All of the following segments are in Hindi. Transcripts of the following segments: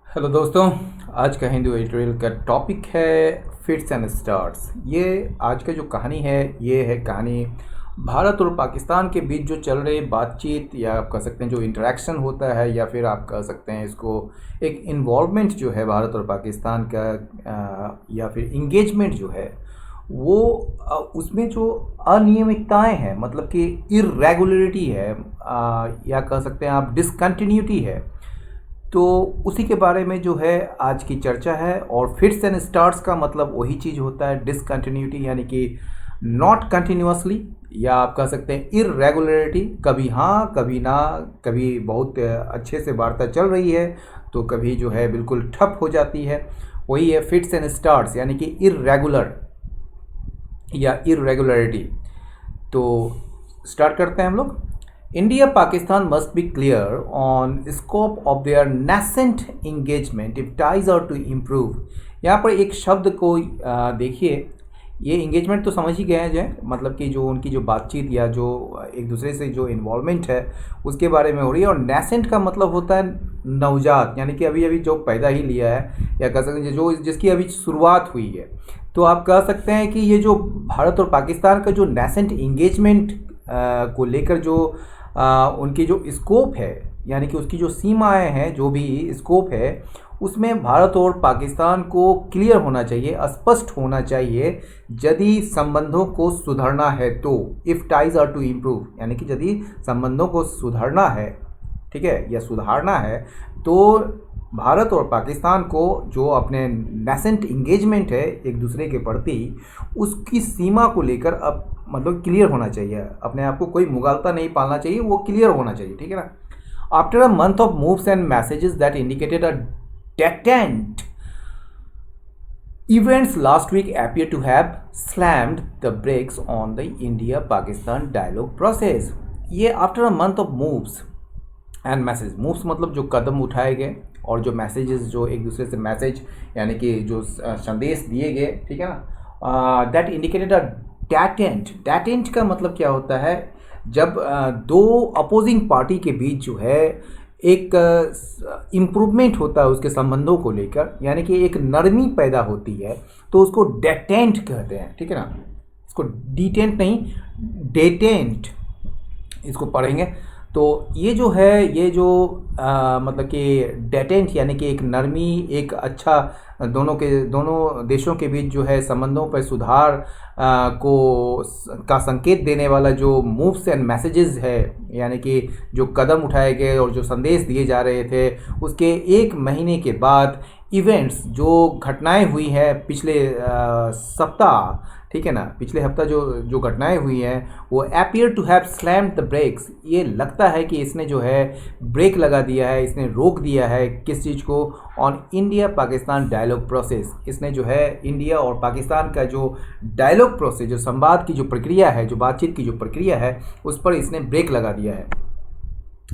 हेलो दोस्तों। आज का हिंदू एडिटोरियल का टॉपिक है फिट्स एंड स्टार्ट्स। ये आज का जो कहानी है ये है कहानी भारत और पाकिस्तान के बीच जो चल रही बातचीत या आप कह सकते हैं जो इंटरेक्शन होता है या फिर आप कह सकते हैं इसको एक इन्वॉल्वमेंट जो है भारत और पाकिस्तान का या फिर इंगेजमेंट जो है वो उसमें जो अनियमितताएं हैं मतलब कि इरेगुलरिटी है या कह सकते हैं आप डिसकंटिन्यूटी है। तो उसी के बारे में जो है आज की चर्चा है। और फिट्स एंड स्टार्ट्स का मतलब वही चीज़ होता है डिसकंटिन्यूटी यानी कि नॉट कंटिन्यूसली या आप कह सकते हैं इरेगुलरिटी, कभी हाँ कभी ना, कभी बहुत अच्छे से वार्ता चल रही है तो कभी जो है बिल्कुल ठप हो जाती है। वही है फिट्स एंड स्टार्ट्स यानी कि इरेगुलर या इरेगुलरिटी। तो स्टार्ट करते हैं हम लोग। India Pakistan must be clear on scope of their nascent engagement if ties are to improve। यहाँ पर एक शब्द को देखिए, ये इंगेजमेंट तो समझ ही गए हैं जो मतलब कि जो उनकी जो बातचीत या जो एक दूसरे से जो इन्वॉल्वमेंट है उसके बारे में हो रही है। और नेसेंट का मतलब होता है नवजात यानी कि अभी अभी जो पैदा ही लिया है या कह सकते हैं जो जिसकी अभी शुरुआत हुई है। तो आप कह सकते हैं कि ये जो भारत और पाकिस्तान का जो नेसेंट इंगेजमेंट को लेकर जो उनकी जो स्कोप है यानी कि उसकी जो सीमाएं हैं जो भी स्कोप है उसमें भारत और पाकिस्तान को क्लियर होना चाहिए, स्पष्ट होना चाहिए। यदि संबंधों को सुधारना है तो if ties are to improve यानी कि यदि संबंधों को सुधारना है, ठीक है, या सुधारना है तो भारत और पाकिस्तान को जो अपने नेसेंट इंगेजमेंट है एक दूसरे के प्रति उसकी सीमा को लेकर अब मतलब क्लियर होना चाहिए। अपने आप को कोई मुगालता नहीं पालना चाहिए, वो क्लियर होना चाहिए, ठीक है ना। After a month of moves and messages that indicated a détente events last week appear to have slammed the brakes on the India Pakistan dialogue process। ये after a month of moves and message, moves मतलब जो कदम उठाए गए और जो मैसेजेस जो एक दूसरे से मैसेज यानी कि जो संदेश दिए गए, ठीक है ना। That indicated a डेटेंट। डेटेंट का मतलब क्या होता है, जब दो अपोजिंग पार्टी के बीच जो है एक इम्प्रूवमेंट होता है उसके संबंधों को लेकर यानी कि एक नरमी पैदा होती है तो उसको डेटेंट कहते हैं, ठीक है ना। इसको डिटेंट नहीं डेटेंट इसको पढ़ेंगे। तो ये जो है ये जो मतलब कि डेटेंट यानी कि एक नरमी, एक अच्छा दोनों देशों के बीच जो है संबंधों पर सुधार का संकेत देने वाला जो मूव्स एंड मैसेजेस है यानी कि जो कदम उठाए गए और जो संदेश दिए जा रहे थे उसके एक महीने के बाद इवेंट्स जो घटनाएं हुई हैं पिछले सप्ताह, ठीक है ना, पिछले हफ्ता जो घटनाएं हुई हैं वो appear to have slammed the brakes. ये लगता है कि इसने जो है ब्रेक लगा दिया है, इसने रोक दिया है किस चीज़ को, on India Pakistan dialogue process. इसने जो है इंडिया और पाकिस्तान का जो डायलॉग प्रोसेस, जो संवाद की जो प्रक्रिया है, जो बातचीत की जो प्रक्रिया है, उस पर इसने ब्रेक लगा दिया है।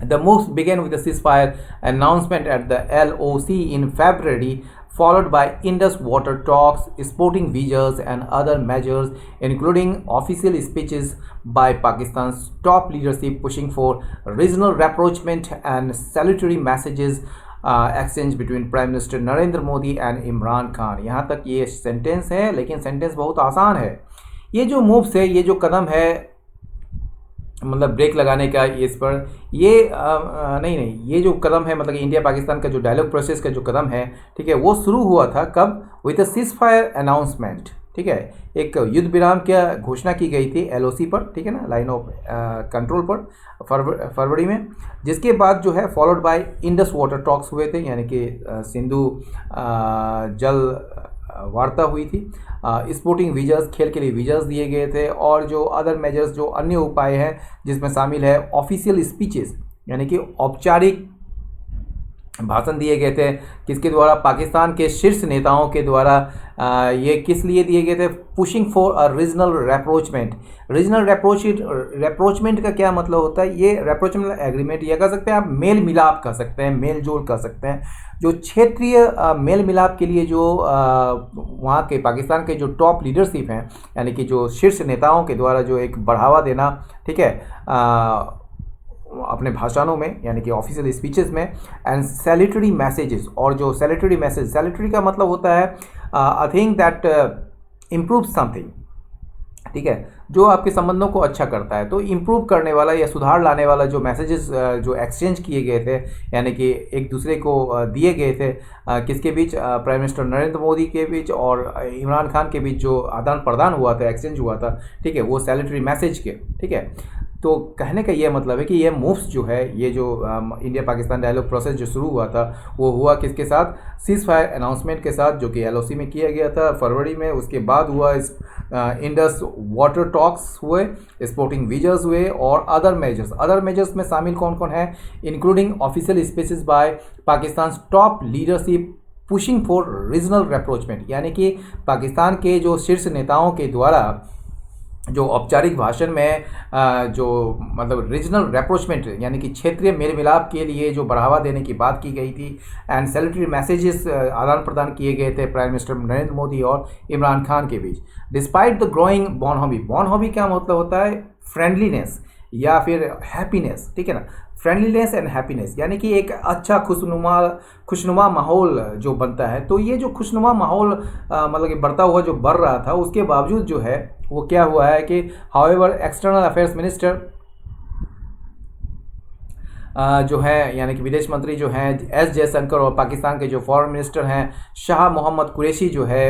The moves began with a ceasefire announcement at the LOC in February, followed by Indus water talks, sporting visas, and other measures, including official speeches by Pakistan's top leadership pushing for regional rapprochement and salutary messages exchange between Prime Minister Narendra Modi and Imran Khan. यहाँ तक ये सेंटेंस है लेकिन सेंटेंस बहुत आसान है। ये जो मूव्स है, ये जो कदम है मतलब ब्रेक लगाने का इस पर ये नहीं ये जो कदम है मतलब इंडिया पाकिस्तान का जो डायलॉग प्रोसेस का जो कदम है, ठीक है, वो शुरू हुआ था कब, with a cease fire announcement, ठीक है। एक युद्ध विराम की घोषणा की गई थी LOC पर, ठीक है ना, लाइन ऑफ कंट्रोल पर फरवरी में, जिसके बाद जो है followed by Indus water talks हुए थे यानी कि सिंधु जल वार्ता हुई थी। स्पोर्टिंग वीज़ास, खेल के लिए वीज़ास दिए गए थे और जो अदर मेजर्स, जो अन्य उपाय हैं जिसमें शामिल है ऑफिशियल स्पीचेस यानी कि औपचारिक भाषण दिए गए थे। किसके द्वारा, पाकिस्तान के शीर्ष नेताओं के द्वारा। ये किस लिए दिए गए थे, pushing for a regional rapprochement. Regional rapprochement का क्या मतलब होता है, ये रेप्रोचमेंट एग्रीमेंट या कह सकते हैं आप मेल मिलाप कह सकते हैं, मेल जोल कह सकते हैं। जो क्षेत्रीय मेल मिलाप के लिए जो वहाँ के पाकिस्तान के जो टॉप लीडरशिप हैं यानी कि जो शीर्ष नेताओं के द्वारा जो एक बढ़ावा देना, ठीक है, अपने भाषणों में यानी कि ऑफिशियल स्पीचेस में, एंड सैल्यूटरी मैसेजेस, और जो सैल्यूटरी मैसेज, सैल्यूटरी का मतलब होता है a thing that improve something, ठीक है, जो आपके संबंधों को अच्छा करता है। तो इम्प्रूव करने वाला या सुधार लाने वाला जो मैसेजेस जो एक्सचेंज किए गए थे, यानी कि एक दूसरे को दिए गए थे, किसके बीच, प्राइम मिनिस्टर नरेंद्र मोदी के बीच और इमरान खान के बीच जो आदान प्रदान हुआ था, एक्सचेंज हुआ था, ठीक है, वो सैल्यूटरी मैसेज के, ठीक है। तो कहने का ये मतलब है कि ये मूव्स जो है, ये जो इंडिया पाकिस्तान डायलॉग प्रोसेस जो शुरू हुआ था, वो हुआ किसके साथ, सीज फायर अनाउंसमेंट के साथ, जो कि एलओसी में किया गया था फरवरी में। उसके बाद हुआ इंडस वाटर टॉक्स हुए, स्पोर्टिंग वीजर्स हुए, और अदर मेजर्स में शामिल कौन कौन है, including official speeches by Pakistan top leadership pushing for regional rapprochement, यानी कि पाकिस्तान के जो शीर्ष नेताओं के द्वारा जो औपचारिक भाषण में जो मतलब रीजनल रेप्रोचमेंट यानी कि क्षेत्रीय मेल मिलाप के लिए जो बढ़ावा देने की बात की गई थी, एंड सैल्यूटरी मैसेजेस आदान प्रदान किए गए थे प्राइम मिनिस्टर नरेंद्र मोदी और इमरान खान के बीच। डिस्पाइट द ग्रोइंग बॉनहॉबी क्या मतलब होता है, फ्रेंडलीनेस या फिर हैप्पीनेस, ठीक है ना, फ्रेंडलीनेस एंड हैप्पीनेस, यानी कि एक अच्छा खुशनुमा माहौल जो बनता है। तो ये जो खुशनुमा माहौल मतलब कि बढ़ता हुआ जो बढ़ रहा था, उसके बावजूद जो है वो क्या हुआ है कि हाउएवर एक्सटर्नल अफेयर्स मिनिस्टर जो है यानी कि विदेश मंत्री जो हैं एस जयशंकर, और पाकिस्तान के जो फॉरेन मिनिस्टर हैं शाह मोहम्मद कुरैशी जो है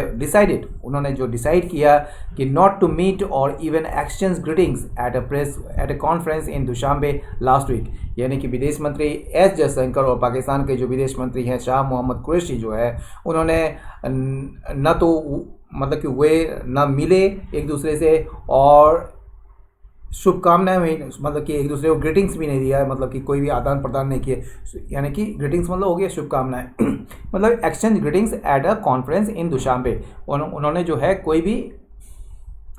उन्होंने जो डिसाइड किया कि नॉट टू मीट और even exchange greetings at a conference in Dushanbe last week, यानी कि विदेश मंत्री एस जयशंकर और पाकिस्तान के जो विदेश मंत्री हैं शाह मोहम्मद कुरैशी जो है, उन्होंने न तो मतलब कि वे न मिले एक दूसरे से, और शुभकामनाएं भी, मतलब कि एक दूसरे को ग्रीटिंग्स भी नहीं दिया है, मतलब कि कोई भी आदान प्रदान नहीं किए, यानी कि ग्रीटिंग्स मतलब हो गया शुभकामनाएं मतलब exchange greetings at a conference in Dushanbe, उन्होंने जो है कोई भी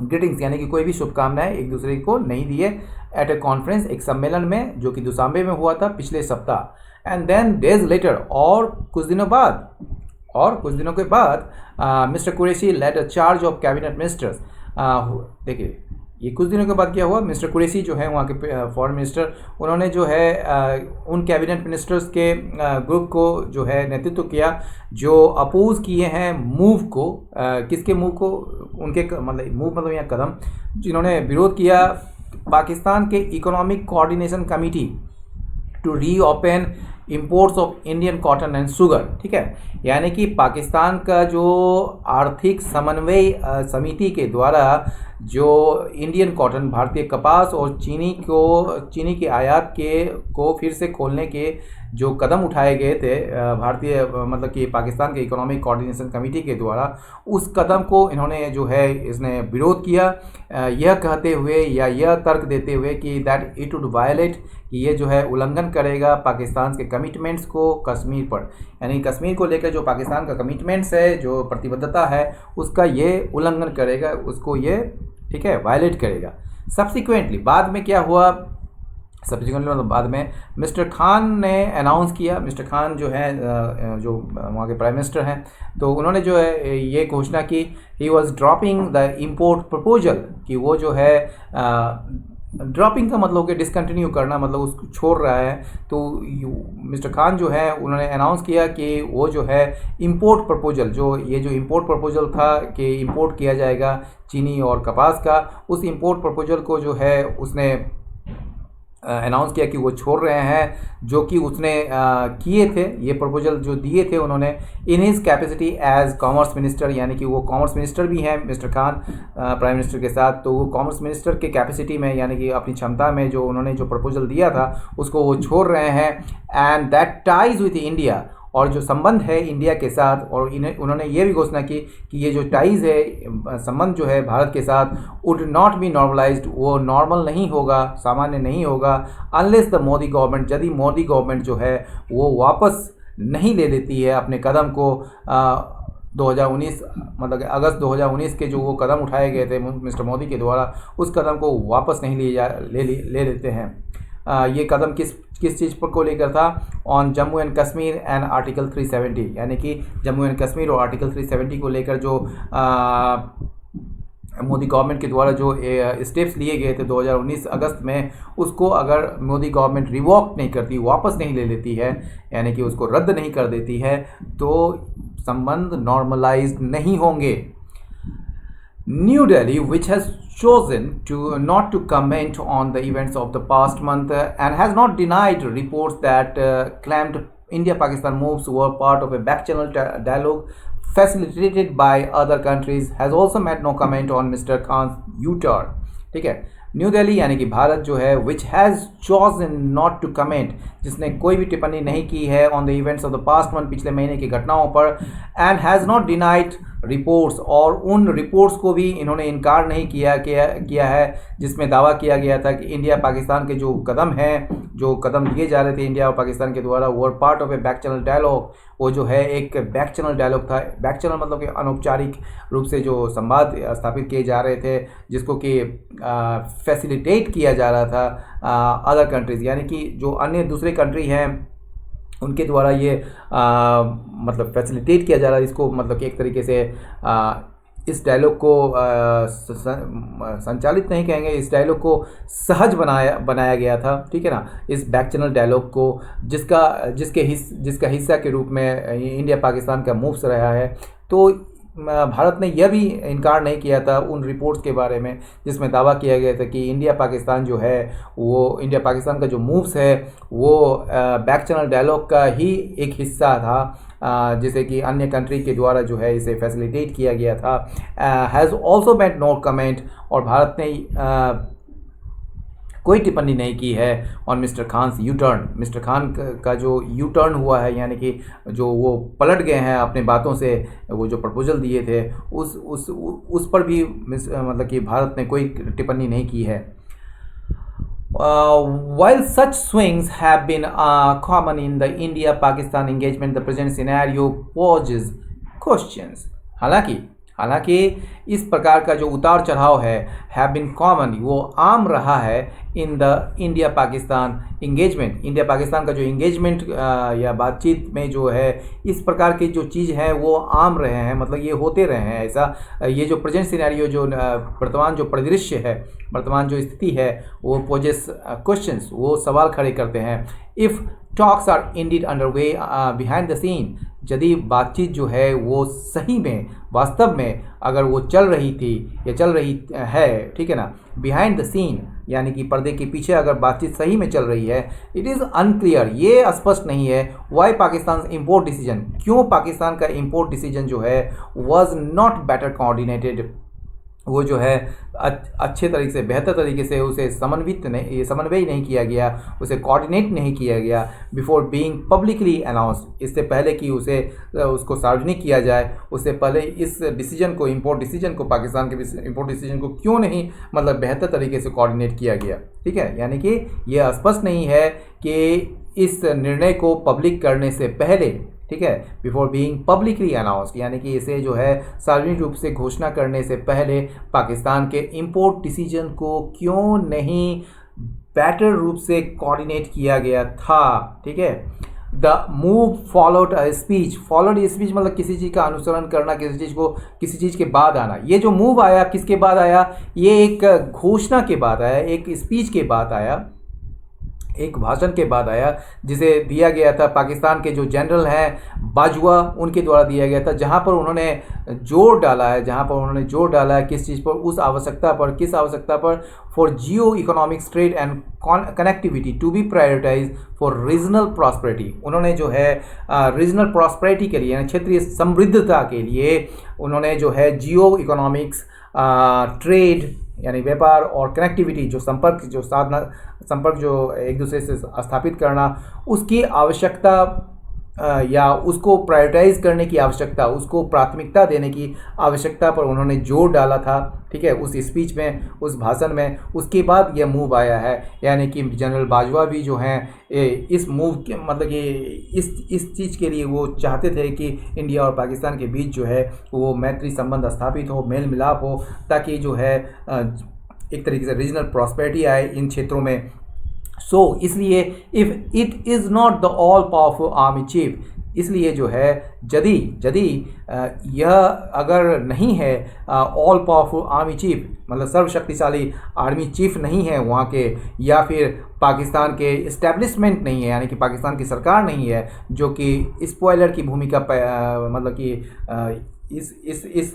ग्रीटिंग्स यानी कि कोई भी शुभकामनाएं एक दूसरे को नहीं दिए एट अ कॉन्फ्रेंस, एक सम्मेलन में जो कि दुशांबे में हुआ था पिछले सप्ताह। एंड देन डेज लेटर, और कुछ दिनों के बाद mister Qureshi led a charge of cabinet ministers. देखिए ये कुछ दिनों के बाद क्या हुआ, मिस्टर कुरैशी जो है वहाँ के फॉरेन मिनिस्टर, उन्होंने जो है उन कैबिनेट मिनिस्टर्स के ग्रुप को जो है नेतृत्व किया जो अपोज किए हैं मूव को, किसके मूव को, उनके मतलब मूव मतलब यहाँ कदम, जिन्होंने विरोध किया पाकिस्तान के economic coordination committee to reopen imports of Indian cotton and sugar, ठीक है, यानी कि पाकिस्तान का जो आर्थिक समन्वय समिति के द्वारा जो इंडियन कॉटन, भारतीय कपास और चीनी के आयात को फिर से खोलने के जो कदम उठाए गए थे भारतीय मतलब कि पाकिस्तान के इकोनॉमिक कोऑर्डिनेशन कमेटी के द्वारा, उस कदम को इन्होंने जो है इसने विरोध किया, यह कहते हुए या यह तर्क देते हुए कि दैट इट वुड वायलेट, कि ये जो है उल्लंघन करेगा पाकिस्तान के कमिटमेंट्स को कश्मीर पर, यानी कश्मीर को लेकर जो पाकिस्तान का कमिटमेंट्स है, जो प्रतिबद्धता है, उसका ये उल्लंघन करेगा, उसको ये, ठीक है, वायलेट करेगा। सब्सिक्वेंटली बाद में क्या हुआ, मतलब बाद में मिस्टर खान ने अनाउंस किया, मिस्टर खान जो है जो वहाँ के प्राइम मिनिस्टर हैं, तो उन्होंने जो है ये घोषणा की, he was dropping the import proposal, कि वो जो है ड्रॉपिंग का मतलब कि डिसकंटिन्यू करना, मतलब उसको छोड़ रहा है। तो मिस्टर खान जो है उन्होंने अनाउंस किया कि वो जो है इम्पोर्ट प्रपोजल, जो इम्पोर्ट प्रपोजल था कि इम्पोर्ट किया जाएगा चीनी और कपास का, उस इम्पोर्ट प्रपोजल को जो है उसने अनाउंस किया कि वो छोड़ रहे हैं, जो कि उसने किए थे, ये प्रपोजल जो दिए थे उन्होंने in his capacity as commerce minister, यानी कि वो कॉमर्स मिनिस्टर भी हैं मिस्टर खान प्राइम मिनिस्टर के साथ, तो वो कॉमर्स मिनिस्टर के कैपेसिटी में यानी कि अपनी क्षमता में जो उन्होंने जो प्रपोजल दिया था उसको वो छोड़ रहे हैं। And that ties with India, और जो संबंध है इंडिया के साथ, और उन्होंने ये भी घोषणा की कि ये जो टाइज है, संबंध जो है भारत के साथ, वुड नॉट बी नॉर्मलाइज्ड, वो नॉर्मल नहीं होगा, सामान्य नहीं होगा, अनलेस द मोदी गवर्नमेंट, यदि मोदी गवर्नमेंट जो है वो वापस नहीं ले लेती है अपने कदम को 2019 मतलब अगस्त 2019 के जो वो कदम उठाए गए थे मिस्टर मोदी के द्वारा, उस कदम को वापस नहीं ले लेते हैं। ये कदम किस चीज़ पर को लेकर था, on Jammu and Kashmir and article 370, यानी कि जम्मू एंड कश्मीर और आर्टिकल 370 को लेकर जो मोदी गवर्नमेंट के द्वारा जो स्टेप्स लिए गए थे 2019 अगस्त में, उसको अगर मोदी गवर्नमेंट रिवॉक नहीं करती, वापस नहीं ले लेती है, यानी कि उसको रद्द नहीं कर देती है, तो संबंध नॉर्मलाइज नहीं होंगे। New Delhi, which has chosen not to comment on the events of the past month and has not denied reports that claimed India-Pakistan moves were part of a back-channel dialogue facilitated by other countries, has also made no comment on Mr. Khan's U-turn. ठीक है, न्यू दिल्ली यानी कि भारत जो है, which has chosen not to comment, जिसने कोई भी टिप्पणी नहीं की है on the events of the past month, पिछले महीने की घटनाओं पर, and has not denied reports, और उन रिपोर्ट्स को भी इन्होंने इनकार नहीं किया है जिसमें दावा किया गया था कि इंडिया पाकिस्तान के जो कदम लिए जा रहे थे इंडिया और पाकिस्तान के द्वारा, वो part of a back channel dialogue, वो जो है एक बैक चैनल डायलॉग था। बैक चैनल मतलब कि अनौपचारिक रूप से जो संवाद स्थापित किए जा रहे थे, जिसको कि फैसिलिटेट किया जा रहा था अदर कंट्रीज़, यानी कि जो अन्य दूसरे कंट्री हैं उनके द्वारा ये मतलब फैसिलिटेट किया जा रहा है इसको, मतलब कि एक तरीके से इस डायलॉग को संचालित नहीं कहेंगे, इस डायलॉग को सहज बनाया गया था, ठीक है ना, इस बैक चैनल डायलॉग को, जिसका हिस्सा के रूप में इंडिया पाकिस्तान का मूव्स रहा है। तो भारत ने यह भी इनकार नहीं किया था उन रिपोर्ट्स के बारे में जिसमें दावा किया गया था कि इंडिया पाकिस्तान जो है, वो इंडिया पाकिस्तान का जो मूव्स है वो बैक चैनल डायलॉग का ही एक हिस्सा था, जिसे कि अन्य कंट्री के द्वारा जो है इसे फैसिलिटेट किया गया था। Has also made no comment, और भारत ने कोई टिप्पणी नहीं की है on mister Khan's U turn. Mister Khan का जो यू टर्न हुआ है, यानी कि जो वो पलट गए हैं अपने बातों से, वो जो प्रपोजल दिए थे उस पर भी मतलब कि भारत ने कोई टिप्पणी नहीं की है। While such swings have been common in the India-Pakistan engagement, the present scenario poses questions. हालांकि इस प्रकार का जो उतार चढ़ाव है, हैव बिन कॉमन, वो आम रहा है in the India Pakistan engagement, India Pakistan का जो इंगेजमेंट या बातचीत में जो है इस प्रकार की जो चीज़ है वो आम रहे हैं, मतलब ये होते रहे हैं ऐसा। ये जो प्रेजेंट सिनेरियो, जो वर्तमान जो परिदृश्य है, वर्तमान जो स्थिति है, वो पोजेस क्वेश्चंस, वो सवाल खड़े करते हैं। If talks are indeed under way behind the scene, यदि बातचीत जो है वो सही में, वास्तव में अगर वो चल रही थी या चल रही है, ठीक है ना, बिहाइंड द सीन यानी कि पर्दे के पीछे अगर बातचीत सही में चल रही है, इट इज़ अनक्लियर, ये स्पष्ट नहीं है, वाई पाकिस्तान इम्पोर्ट डिसीजन, क्यों पाकिस्तान का इम्पोर्ट डिसीजन जो है वॉज नॉट बेटर कोऑर्डिनेटेड, वो जो है अच्छे तरीके से, बेहतर तरीके से उसे समन्वय नहीं किया गया, उसे कोऑर्डिनेट नहीं किया गया बिफोर बीइंग पब्लिकली अनाउंस्ड, इससे पहले कि उसको सार्वजनिक किया जाए, उससे पहले इस डिसीजन को, इम्पोर्ट डिसीजन को, पाकिस्तान के इम्पोर्ट डिसीजन को क्यों नहीं मतलब बेहतर तरीके से कोऑर्डिनेट किया गया, ठीक है। यानी कि यह स्पष्ट नहीं है कि इस निर्णय को पब्लिक करने से पहले, ठीक है, बिफोर बीइंग पब्लिकली अनाउंस्ड, यानी कि इसे जो है सार्वजनिक रूप से घोषणा करने से पहले पाकिस्तान के इम्पोर्ट डिसीजन को क्यों नहीं बेटर रूप से कोऑर्डिनेट किया गया था, ठीक है। The move followed a speech, मतलब किसी चीज़ का अनुसरण करना, किसी चीज़ के बाद आना। ये जो मूव आया किसके बाद आया, ये एक घोषणा के बाद आया, एक स्पीच के बाद आया, एक भाषण के बाद आया, जिसे दिया गया था पाकिस्तान के जो जनरल हैं बाजवा, उनके द्वारा दिया गया था, जहां पर उन्होंने जोर डाला है, किस चीज़ पर, किस आवश्यकता पर, for geo economics, trade and connectivity to be prioritise for regional prosperity. उन्होंने जो है रीजनल प्रॉस्पेरिटी के लिए, यानी क्षेत्रीय समृद्धता के लिए, उन्होंने जो है जियो इकोनॉमिक्स, ट्रेड यानी व्यापार, और कनेक्टिविटी जो संपर्क जो एक दूसरे से स्थापित करना, उसकी आवश्यकता या उसको प्रायोरिटाइज करने की आवश्यकता, उसको प्राथमिकता देने की आवश्यकता पर उन्होंने जोर डाला था, ठीक है, उस स्पीच में, उस भाषण में। उसके बाद यह मूव आया है, यानी कि जनरल बाजवा भी जो हैं इस मूव के मतलब कि इस चीज़ के लिए वो चाहते थे कि इंडिया और पाकिस्तान के बीच जो है वो मैत्री संबंध स्थापित हो, मेल मिलाप हो, ताकि जो है एक तरीके से रीजनल प्रॉस्पेरिटी आए इन क्षेत्रों में। इसलिए if it is not the all powerful army chief, इसलिए जो है यदि यदि यह अगर नहीं है ऑल पावरफुल आर्मी चीफ, मतलब सर्वशक्तिशाली आर्मी चीफ नहीं है वहाँ के, या फिर पाकिस्तान के इस्टेब्लिशमेंट नहीं है, यानी कि पाकिस्तान की सरकार नहीं है जो कि स्पॉयलर की भूमिका मतलब कि इस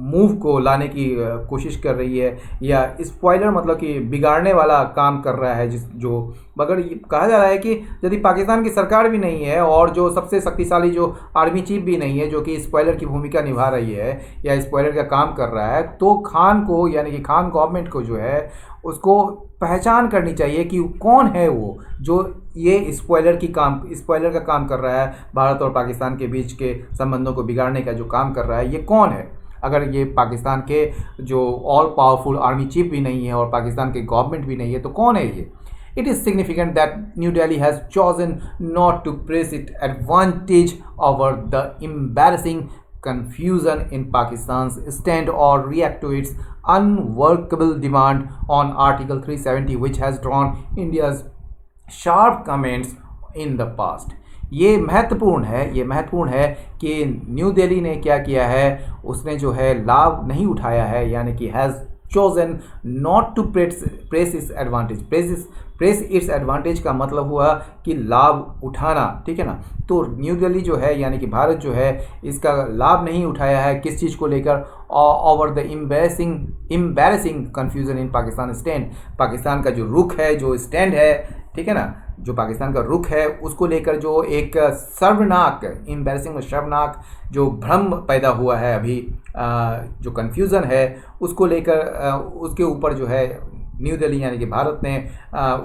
मूव को लाने की कोशिश कर रही है, या स्पॉइलर मतलब कि बिगाड़ने वाला काम कर रहा है जो मगर ये कहा जा रहा है कि यदि पाकिस्तान की सरकार भी नहीं है और जो सबसे शक्तिशाली जो आर्मी चीफ भी नहीं है जो कि स्पॉइलर की भूमिका निभा रही है या स्पॉइलर का काम कर रहा है, तो खान को यानी कि खान गवर्नमेंट को जो है उसको पहचान करनी चाहिए कि कौन है वो जो ये स्पॉइलर का काम कर रहा है, भारत और पाकिस्तान के बीच के संबंधों को बिगाड़ने का जो काम कर रहा है, ये कौन है। अगर ये पाकिस्तान के जो ऑल पावरफुल आर्मी चीफ भी नहीं है और पाकिस्तान के गवर्नमेंट भी नहीं है, तो कौन है ये। It is significant that New Delhi has chosen not to press its advantage over the embarrassing confusion in Pakistan's stand or react to its unworkable demand on Article 370, which has drawn India's sharp comments in the past. ये महत्वपूर्ण है कि न्यू दिल्ली ने क्या किया है, उसने जो है लाभ नहीं उठाया है, यानी कि has chosen not to press its advantage. Press it's advantage का मतलब हुआ कि लाभ उठाना, ठीक है ना। तो न्यू दिल्ली जो है यानी कि भारत जो है इसका लाभ नहीं उठाया है किस चीज़ को लेकर, over the embarrassing confusion in Pakistan stand, Pakistan का जो रुख है, जो स्टैंड है, ठीक है ना, जो पाकिस्तान का रुख है उसको लेकर जो एक शर्मनाक, एम्बैरेसिंग में शर्मनाक जो भ्रम पैदा हुआ है अभी, जो कन्फ्यूज़न है उसको लेकर उसके ऊपर जो है न्यू दिल्ली यानी कि भारत ने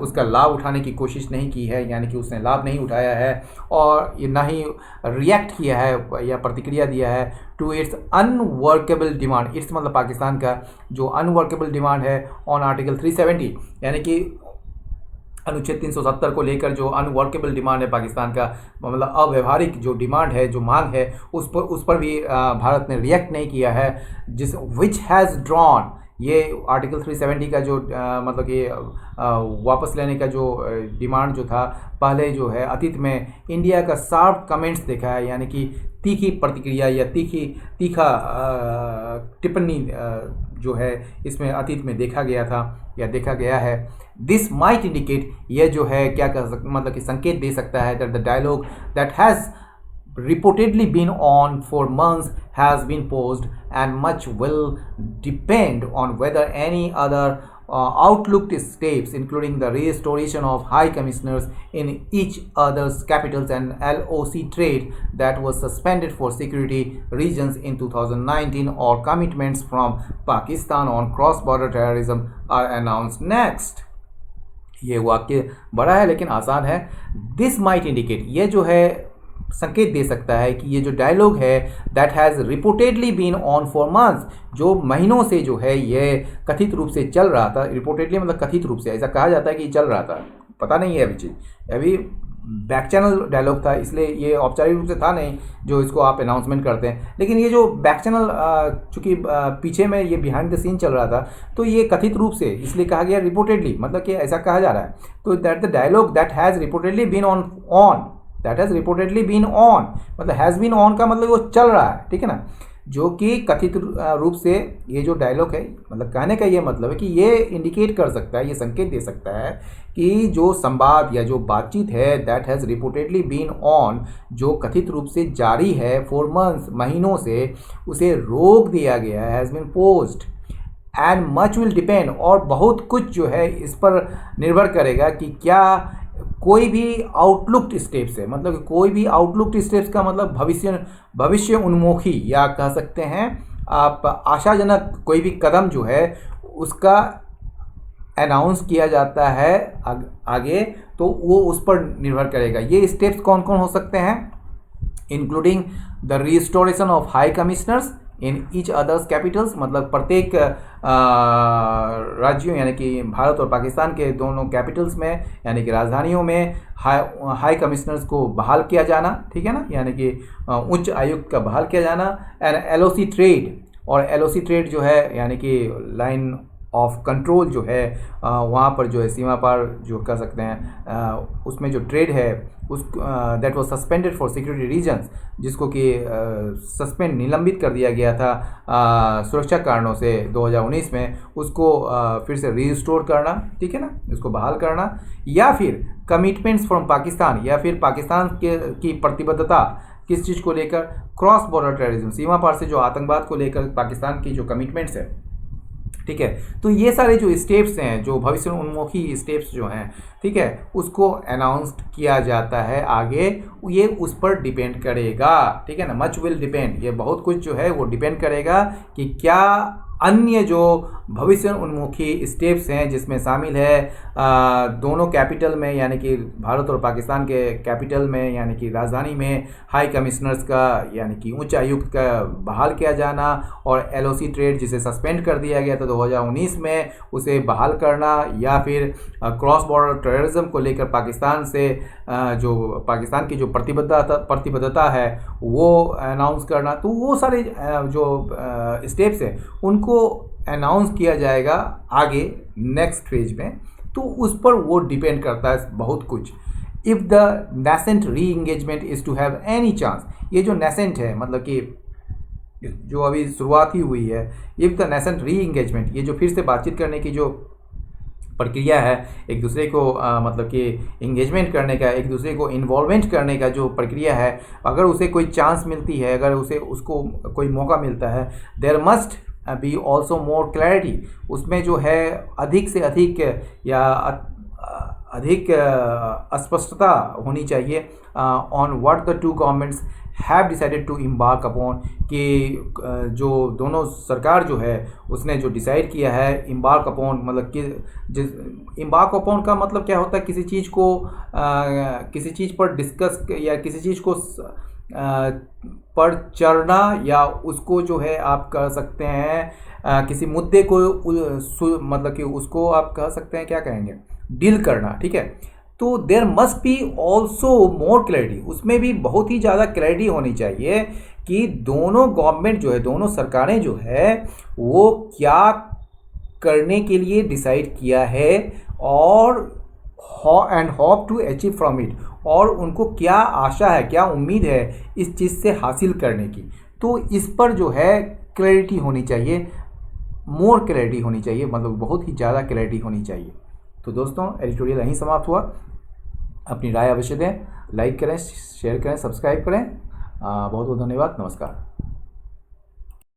उसका लाभ उठाने की कोशिश नहीं की है, यानी कि उसने लाभ नहीं उठाया है और ये ना ही रिएक्ट किया है या प्रतिक्रिया दिया है to its unworkable demand. Its मतलब पाकिस्तान का जो अनवर्केबल डिमांड है ऑन आर्टिकल 370, यानी कि अनुच्छेद 370 को लेकर जो अनवर्केबल डिमांड है पाकिस्तान का, मतलब अव्यवहारिक जो डिमांड है, जो मांग है, उस पर भी भारत ने रिएक्ट नहीं किया है, जिस विच हैज़ ड्रॉन, ये आर्टिकल 370 का जो मतलब कि वापस लेने का जो डिमांड जो था पहले जो है अतीत में इंडिया का शार्प कमेंट्स देखा है, यानी कि तीखी प्रतिक्रिया या तीखा टिप्पणी जो है इसमें अतीत में देखा गया था या देखा गया है। दिस माइट इंडिकेट, यह जो है क्या मतलब कि संकेत दे सकता है that the dialogue that has reportedly been on for months has been paused, and much will depend on whether any other outlooked steps, including the restoration of high commissioners in each other's capitals and LOC trade that was suspended for security regions in 2019, or commitments from Pakistan on cross-border terrorism are announced next. ये वाक्य बड़ा है लेकिन आसान है। This might indicate, ये जो है संकेत दे सकता है कि ये जो डायलॉग है that has reportedly been on for months, जो महीनों से जो है ये कथित रूप से चल रहा था, रिपोर्टेडली मतलब कथित रूप से, ऐसा कहा जाता है कि चल रहा था, पता नहीं है अभी चीज़, अभी बैक चैनल डायलॉग था इसलिए ये औपचारिक रूप से था नहीं जो इसको आप अनाउंसमेंट करते हैं, लेकिन ये जो बैक चैनल चूँकि पीछे में ये बिहाइंड द सीन चल रहा था तो ये कथित रूप से इसलिए कहा गया रिपोर्टेडली, मतलब कि ऐसा कहा जा रहा है। तो that the dialogue that has reportedly been on that has reportedly been on, मतलब हैज़ बीन ऑन का मतलब वो चल रहा है, ठीक है ना, जो कि कथित रूप से ये जो डायलॉग है, मतलब कहने का ये मतलब है कि ये इंडिकेट कर सकता है, ये संकेत दे सकता है कि जो संवाद या जो बातचीत है that has reportedly been on, जो कथित रूप से जारी है फॉर मंथ्स, महीनों से, उसे रोक दिया गया है, has been paused, and much will depend, और बहुत कुछ जो है इस पर निर्भर करेगा कि क्या कोई भी आउटलुक स्टेप्स है, मतलब कोई भी आउटलुक स्टेप्स का मतलब भविष्य उन्मुखी या कह सकते हैं आप आशाजनक कोई भी कदम जो है उसका अनाउंस किया जाता है आगे, तो वो उस पर निर्भर करेगा। ये स्टेप्स कौन कौन हो सकते हैं, including the restoration of high commissioners in each others Capitals, मतलब प्रत्येक राज्यों यानी कि भारत और पाकिस्तान के दोनों कैपिटल्स में यानी कि राजधानियों में हाई कमिश्नर्स को बहाल किया जाना, ठीक है ना, यानी कि उच्च आयुक्त का बहाल किया जाना, एंड LOC ट्रेड, और LOC ट्रेड जो है यानी कि लाइन ऑफ कंट्रोल जो है वहाँ पर जो है सीमा पार जो कह सकते हैं उसमें जो ट्रेड है उस that was suspended for security reasons, जिसको कि सस्पेंड निलंबित कर दिया गया था सुरक्षा कारणों से 2019 में, उसको फिर से रीस्टोर करना, ठीक है ना, इसको बहाल करना, या फिर कमिटमेंट्स फ्रॉम पाकिस्तान, या फिर पाकिस्तान के की प्रतिबद्धता किस चीज़ को लेकर, क्रॉस बॉर्डर टेररिज्म, सीमा पार से जो आतंकवाद को लेकर पाकिस्तान की जो कमिटमेंट्स है, ठीक है। तो ये सारे जो स्टेप्स हैं, जो भविष्य उन्मुखी स्टेप्स जो हैं, ठीक है, उसको अनाउंस किया जाता है आगे, ये उस पर डिपेंड करेगा, ठीक है ना, मच विल डिपेंड, ये बहुत कुछ जो है वो डिपेंड करेगा कि क्या अन्य जो भविष्य उन्मुखी स्टेप्स हैं, जिसमें शामिल है दोनों कैपिटल में, यानी कि भारत और पाकिस्तान के कैपिटल में, यानी कि राजधानी में हाई कमिश्नर्स का यानी कि उच्च आयुक्त का बहाल किया जाना, और LOC ट्रेड जिसे सस्पेंड कर दिया गया था 2019 में, उसे बहाल करना, या फिर क्रॉस बॉर्डर टेररिज्म को लेकर पाकिस्तान से जो पाकिस्तान की जो प्रतिबद्धता है वो अनाउंस करना। तो वो सारे जो स्टेप्स हैं उनको अनाउंस किया जाएगा आगे नेक्स्ट फेज में। तो उस पर वो डिपेंड करता है बहुत कुछ। If the nascent re engagement is to have any chance, ये जो नेसेंट है मतलब कि जो अभी शुरुआत ही हुई है, if the nascent re engagement, ये जो फिर से बातचीत करने की जो प्रक्रिया है, एक दूसरे को मतलब कि इंगेजमेंट करने का, एक दूसरे को इन्वॉल्वमेंट करने का जो प्रक्रिया है, अगर उसे कोई चांस मिलती है, अगर उसको कोई मौका मिलता है, there must be also more clarity, उसमें जो है अधिक से अधिक या अधिक स्पष्टता होनी चाहिए on what the two governments have decided to embark upon, कि जो दोनों सरकार जो है उसने जो डिसाइड किया है इम्बार्क अपॉन, मतलब कि जिस इम्बार्क अपॉन का मतलब क्या होता है, किसी चीज़ को किसी चीज़ पर डिस्कस या किसी चीज़ को पर चढ़ना, या उसको जो है आप कह सकते हैं किसी मुद्दे को मतलब कि उसको आप कह सकते हैं, क्या कहेंगे, डील करना, ठीक है। तो there must be also more clarity, उसमें भी बहुत ही ज़्यादा क्लैरिटी होनी चाहिए कि दोनों गवर्नमेंट जो है, दोनों सरकारें जो है वो क्या करने के लिए डिसाइड किया है, और and hope to achieve from it, और उनको क्या आशा है, क्या उम्मीद है इस चीज़ से हासिल करने की। तो इस पर जो है क्लैरिटी होनी चाहिए, मोर क्लैरिटी होनी चाहिए, मतलब बहुत ही ज़्यादा क्लैरिटी होनी चाहिए। तो दोस्तों एडिटोरियल यहीं समाप्त हुआ। अपनी राय अवश्य दें, लाइक करें, शेयर करें, सब्सक्राइब करें। बहुत बहुत धन्यवाद, नमस्कार।